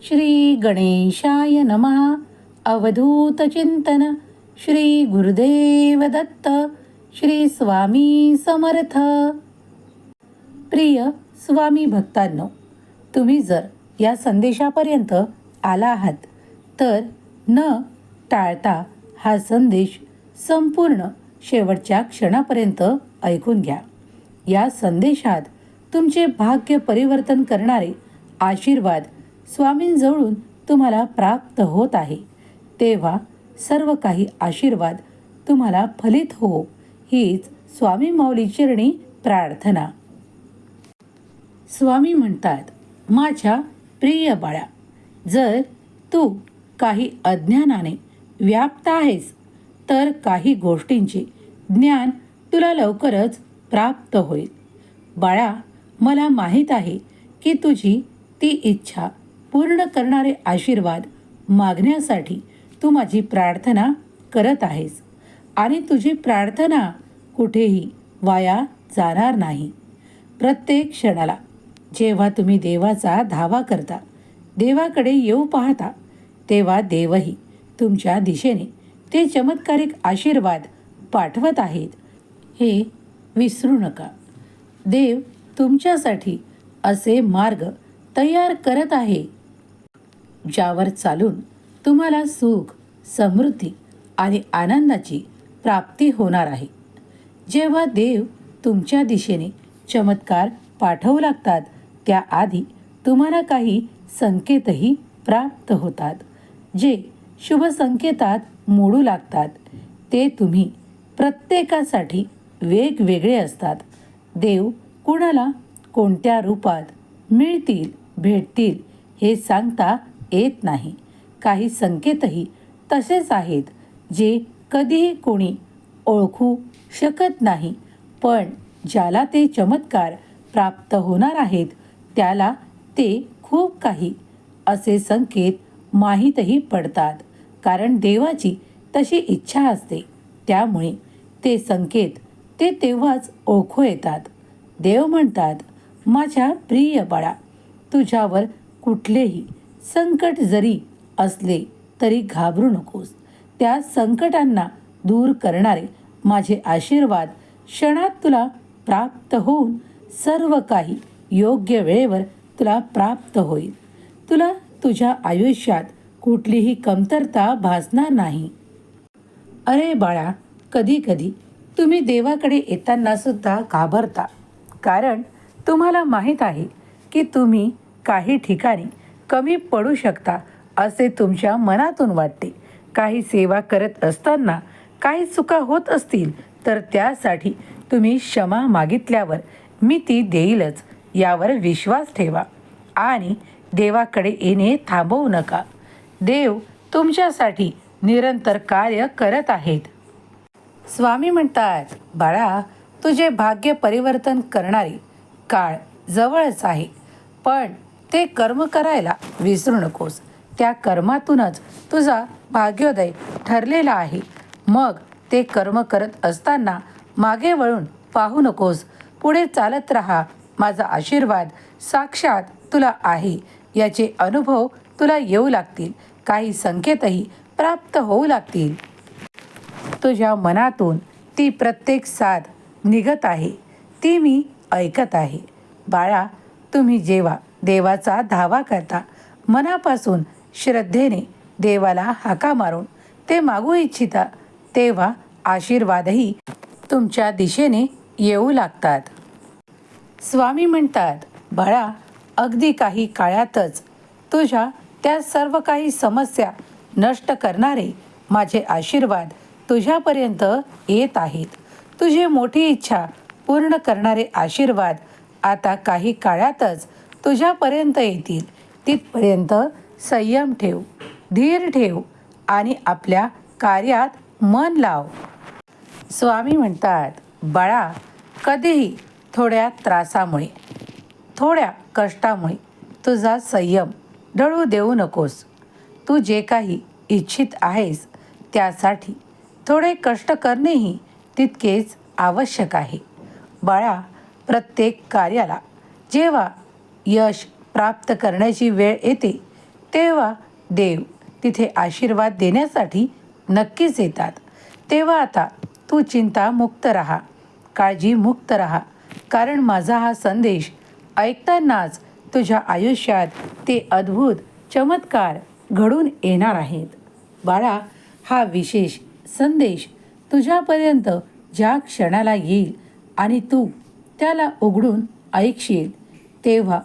श्री गणेशाय नमः. अवधूत चिंतन. श्री गुरुदेव दत्त. श्री स्वामी समर्थ. प्रिय स्वामी भक्तांनो, तुम्ही जर या संदेशापर्यंत आला आहात तर न टाळता हा संदेश संपूर्ण शेवटच्या क्षणापर्यंत ऐकून घ्या. या संदेशात तुमचे भाग्य परिवर्तन करणारे आशीर्वाद स्वामींजवळून तुम्हाला प्राप्त होत आहे. तेव्हा सर्व काही आशीर्वाद तुम्हाला फलित हो, हीच स्वामी माऊली चरणी प्रार्थना. स्वामी म्हणतात, माझ्या प्रिय बाळा, जर तू काही अज्ञानाने व्याप्त आहेस तर काही गोष्टींचे ज्ञान तुला लवकरच प्राप्त होईल. बाळा, मला माहीत आहे की तुझी ती इच्छा पूर्ण करणारे आशीर्वाद मागण्यासाठी तू माझी प्रार्थना करत आहेस आणि तुझी प्रार्थना कुठेही वाया जाणार नाही. प्रत्येक क्षणाला जेव्हा तुम्ही देवाचा धावा करता, देवाकडे येऊ पाहता, तेव्हा देवही तुमच्या दिशेने ते चमत्कारिक आशीर्वाद पाठवत आहेत, हे विसरू नका. देव तुमच्यासाठी असे मार्ग तयार करत आहे ज्यावर चालून तुम्हाला सुख, समृद्धी आणि आनंदाची प्राप्ती होणार आहे. जेव्हा देव तुमच्या दिशेने चमत्कार पाठवू लागतात त्याआधी तुम्हाला काही संकेतही प्राप्त होतात, जे शुभ संकेतात मोडू लागतात. ते तुम्ही प्रत्येकासाठी वेगवेगळे असतात. देव कुणाला कोणत्या रूपात मिळतील, भेटतील हे सांगता येत नाही. काही संकेतही तसेच आहेत जे कधीही कोणी ओळखू शकत नाही, पण ज्याला ते चमत्कार प्राप्त होणार आहेत त्याला ते खूप काही असे संकेत माहीतही पडतात, कारण देवाची तशी इच्छा असते. त्यामुळे ते संकेत ते तेव्हाच ओळखू येतात. देव म्हणतात, माझ्या प्रिय बाळा, तुझ्यावर कुठलेही संकट जरी असले तरी घाबरू नकोस. त्या संकटांना दूर करणारे माझे आशीर्वाद क्षणात तुला प्राप्त होऊन सर्व काही योग्य वेळेवर तुला प्राप्त होईल. तुला तुझ्या आयुष्यात कुठलीही कमतरता भासणार नाही. अरे बाळा, कधी कधी तुम्ही देवाकडे येताना सुद्धा घाबरता, कारण तुम्हाला माहीत आहे की तुम्ही काही ठिकाणी कमी पडू शकता असे तुमच्या मनातून वाटते. काही सेवा करत असताना काही चुका होत असतील तर त्यासाठी तुम्ही क्षमा मागितल्यावर मी ती देईलच यावर विश्वास ठेवा आणि देवाकडे येणे थांबवू नका. देव तुमच्यासाठी निरंतर कार्य करत आहेत. स्वामी म्हणतात, बाळा, तुझे भाग्य परिवर्तन करणारी काळ जवळच आहे, पण ते कर्म करायला विसरू नकोस. त्या कर्मातूनच तुझा भाग्योदय ठरलेला आहे. मग ते कर्म करत असताना मागे वळून पाहू नकोस. पुढे चालत राहा. माझा आशीर्वाद साक्षात तुला आहे याचे अनुभव तुला येऊ लागतील. काही संकेतही प्राप्त होऊ लागतील. तुझ्या मनातून ती प्रत्येक साध निघत आहे, ती मी ऐकत आहे. बाळा, तुम्ही जेव्हा देवाचा धावा करता, मनापासून श्रद्धेने देवाला हाका मारून ते मागू इच्छिता, तेव्हा आशीर्वादही तुमच्या दिशेने येऊ लागतात. स्वामी म्हणतात, बाळा, अगदी काही काळातच तुझ्या त्या सर्व काही समस्या नष्ट करणारे माझे आशीर्वाद तुझ्यापर्यंत येत आहेत. तुझी मोठी इच्छा पूर्ण करणारे आशीर्वाद आता काही काळातच तुझ्यापर्यंत येतील. तिथपर्यंत संयम ठेव, धीर ठेव आणि आपल्या कार्यात मन लाव. स्वामी म्हणतात, बाळा, कधीही थोड्या त्रासामुळे, थोड्या कष्टामुळे तुझा संयम ढळू देऊ नकोस. तू जे काही इच्छित आहेस त्यासाठी थोडे कष्ट करणेही तितकेच आवश्यक आहे. बाळा, प्रत्येक कार्याला जेव्हा यश प्राप्त करण्याची वेळ येते तेव्हा देव तिथे आशीर्वाद देण्यासाठी नक्कीच येतात. तेव्हा आता तू चिंतामुक्त राहा, काळजीमुक्त राहा, कारण माझा हा संदेश ऐकतानाच तुझ्या आयुष्यात ते अद्भुत चमत्कार घडून येणार आहेत. बाळा, हा विशेष संदेश तुझ्यापर्यंत ज्या क्षणाला येईल आणि तू त्याला उघडून ऐकशील, तेव्हा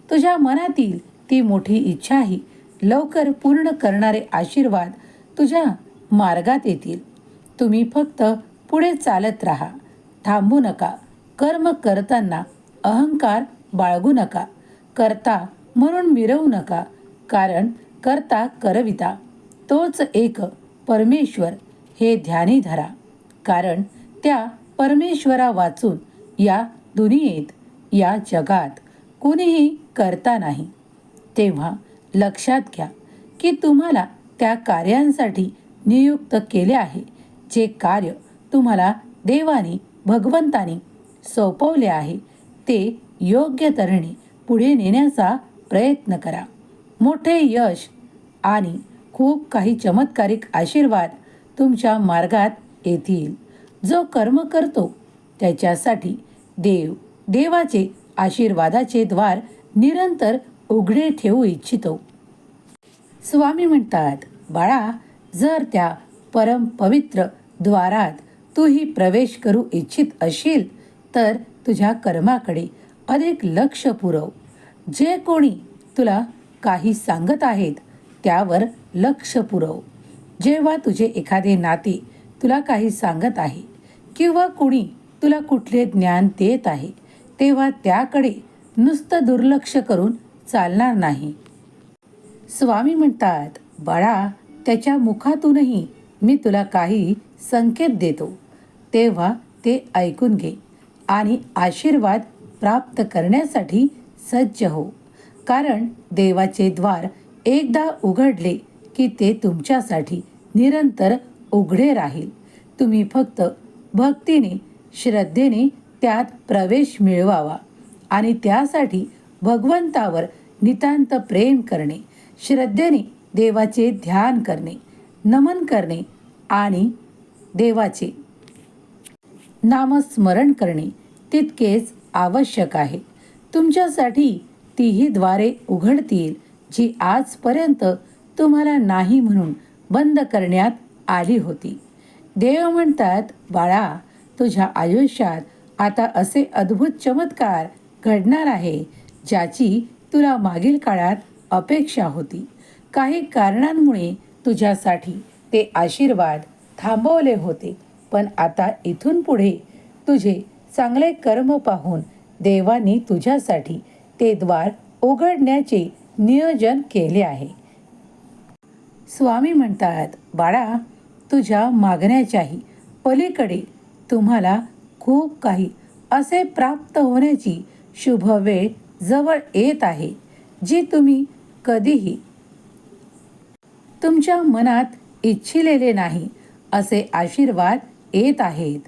तुझ्या मनातील ती मोठी इच्छाही लवकर पूर्ण करणारे आशीर्वाद तुझ्या मार्गात येतील. तुम्ही फक्त पुढे चालत राहा, थांबू नका. कर्म करताना अहंकार बाळगू नका. करता म्हणून मिरवू नका, कारण करता करविता तोच एक परमेश्वर हे ध्यानी धरा. कारण त्या परमेश्वरा वाचून या दुनियेत, या जगात कुणीही करता नाही. तेव्हा लक्षात घ्या की तुम्हाला त्या कार्यांसाठी नियुक्त केले आहे. जे कार्य तुम्हाला देवाने, भगवंताने सोपवले आहे ते योग्य तऱ्हेने पुढे नेण्याचा प्रयत्न करा. मोठे यश आणि खूप काही चमत्कारिक आशीर्वाद तुमच्या मार्गात येतील. जो कर्म करतो त्याच्यासाठी देवाचे आशीर्वादाचे द्वार निरंतर उघडे ठेवू इच्छितो. स्वामी म्हणतात, बाळा, जर त्या परम पवित्र द्वारात तूही प्रवेश करू इच्छित असशील तर तुझ्या कर्माकडे अधिक लक्ष पुरव. जे कोणी तुला काही सांगत आहेत त्यावर लक्ष पुरव. जेव्हा तुझे एखादे नाते तुला काही सांगत आहे किंवा कुणी तुला कुठले ज्ञान देत आहे, तेव्हा त्याकडे नुसतं दुर्लक्ष करून चालणार नाही. स्वामी म्हणतात, बाळा, त्याच्या मुखातूनही मी तुला काही संकेत देतो. तेव्हा ते ऐकून घे आणि आशीर्वाद प्राप्त करण्यासाठी सज्ज हो. कारण देवाचे द्वार एकदा उघडले की ते तुमच्यासाठी निरंतर उघडे राहील. तुम्ही फक्त भक्तीने, श्रद्धेने त्यात प्रवेश मिळवावा आणि त्यासाठी भगवंतावर नितांत प्रेम करणे, श्रद्धेने देवाचे ध्यान करणे, नमन करणे आणि देवाचे नामस्मरण करणे तितकेच आवश्यक आहे. तुमच्यासाठी तीही द्वारे उघडतील जी आजपर्यंत तुम्हाला नाही म्हणून बंद करण्यात आली होती. देव म्हणतात, बाळा, तुझ्या आयुष्यात आता असे अद्भुत चमत्कार घडणार आहे ज्याची तुला मागील काळात अपेक्षा होती. काही कारणांमुळे तुझ्यासाठी ते आशीर्वाद थांबवले होते, पण आता इथून पुढे तुझे चांगले कर्म पाहून देवाने तुझ्यासाठी ते द्वार उघडण्याचे नियोजन केले आहे. स्वामी म्हणतात, बाळा, तुझ्या मागण्याच्याही पलीकडे तुम्हाला खूप काही असे प्राप्त होण्याची शुभ वेळ जवळ येत आहे, जी तुम्ही कधीही तुमच्या मनात इच्छिलेले नाही असे आशीर्वाद येत आहेत.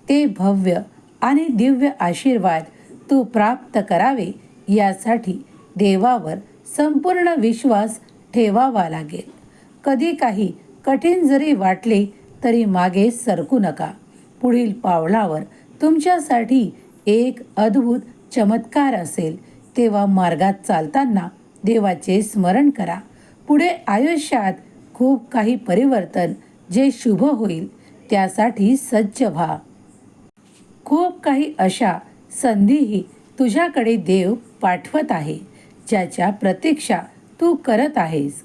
ते भव्य आणि दिव्य आशीर्वाद तू प्राप्त करावे यासाठी देवावर संपूर्ण विश्वास ठेवावा लागेल. कधी काही कठीण जरी वाटले तरी मागे सरकू नका. पुढील पावलावर तुमच्यासाठी एक अद्भुत चमत्कार असेल. तेव्हा मार्गात चालताना देवाचे स्मरण करा. पुढे आयुष्यात खूप काही परिवर्तन जे शुभ होईल त्यासाठी सज्ज व्हा. खूप काही अशा संधीही तुझ्याकडे देव पाठवत आहे ज्याच्या प्रतीक्षा तू करत आहेस.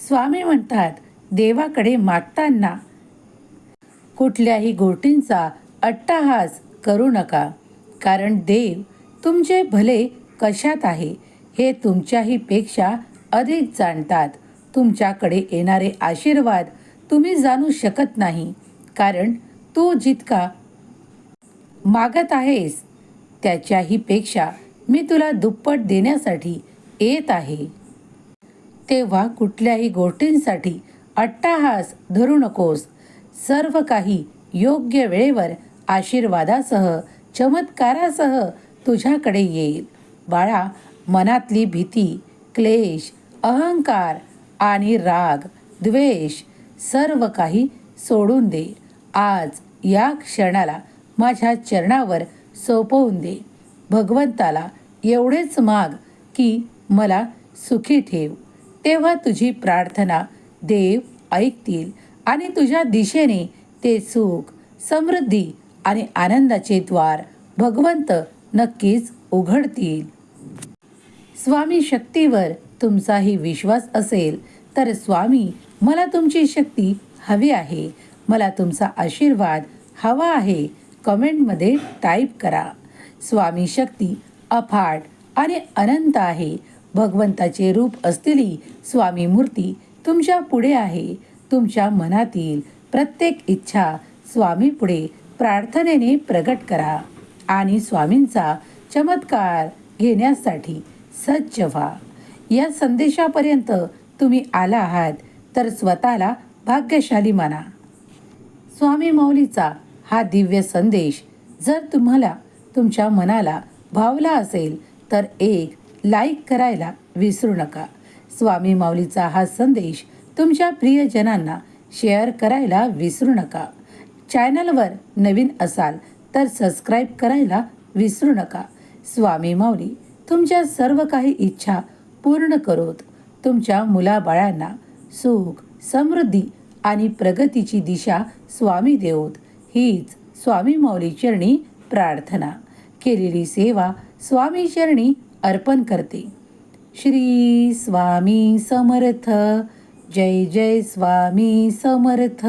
स्वामी म्हणतात, देवाकडे मागताना कुठल्याही गोष्टींचा अट्टहास करू नका, कारण देव तुमचे भले कशात आहे हे तुमच्याही पेक्षा अधिक जाणतात. तुमच्याकडे येणारे आशीर्वाद तुम्ही जाणू शकत नाही, कारण तू जितका मागत आहेस त्याच्याही पेक्षा मी तुला दुप्पट देण्यासाठी येत आहे. तेव्हा कुठल्याही गोष्टींसाठी अट्टहास धरू नकोस. सर्व काही योग्य वेळेवर आशीर्वादासह, चमत्कारासह तुझ्याकडे येईल. बाळा, मनातली भीती, क्लेश अहंकार आणि राग द्वेष सर्व काही सोडून दे. आज या क्षणाला माझ्या चरणावर सोपवून दे. भगवंताला एवढेच माग की मला सुखी ठेव. तेव्हा तुझी प्रार्थना देव ऐकतील आणि तुझ्या दिशेने ते सुख, समृद्धी आणि आनंदाचे द्वार भगवंत नक्कीच उघडतील. स्वामी शक्तीवर तुमचाही विश्वास असेल तर स्वामी मला तुमची शक्ती हवी आहे, मला तुमचा आशीर्वाद हवा आहे, कमेंटमध्ये टाईप करा. स्वामी शक्ती अफाट आणि अनंत आहे. भगवंताचे रूप असलेली स्वामी मूर्ती तुमच्या पुढे आहे. तुमच्या मनातील प्रत्येक इच्छा स्वामी पुढे प्रार्थनेने प्रगट करा आणि स्वामींचा चमत्कार घेण्यासाठी सज्ज व्हा. या संदेशापर्यंत तुम्ही आला आहात तर स्वतःला भाग्यशाली माना. स्वामी माऊलीचा हा दिव्य संदेश जर तुम्हाला तुमच्या मनाला भावला असेल तर एक लाईक करायला विसरू नका. स्वामी माऊलीचा हा संदेश तुमच्या प्रियजनांना शेअर करायला विसरू नका. चॅनलवर नवीन असाल तर सबस्क्राईब करायला विसरू नका. स्वामी माऊली तुमच्या सर्व काही इच्छा पूर्ण करोत. तुमच्या मुलाबाळांना सुख, समृद्धी आणि प्रगतीची दिशा स्वामी देवोत. हीच स्वामी माऊली चरणी प्रार्थना. केलेली सेवा स्वामी चरणी अर्पण करते. श्री स्वामी समर्थ. जय जय स्वामी समर्थ.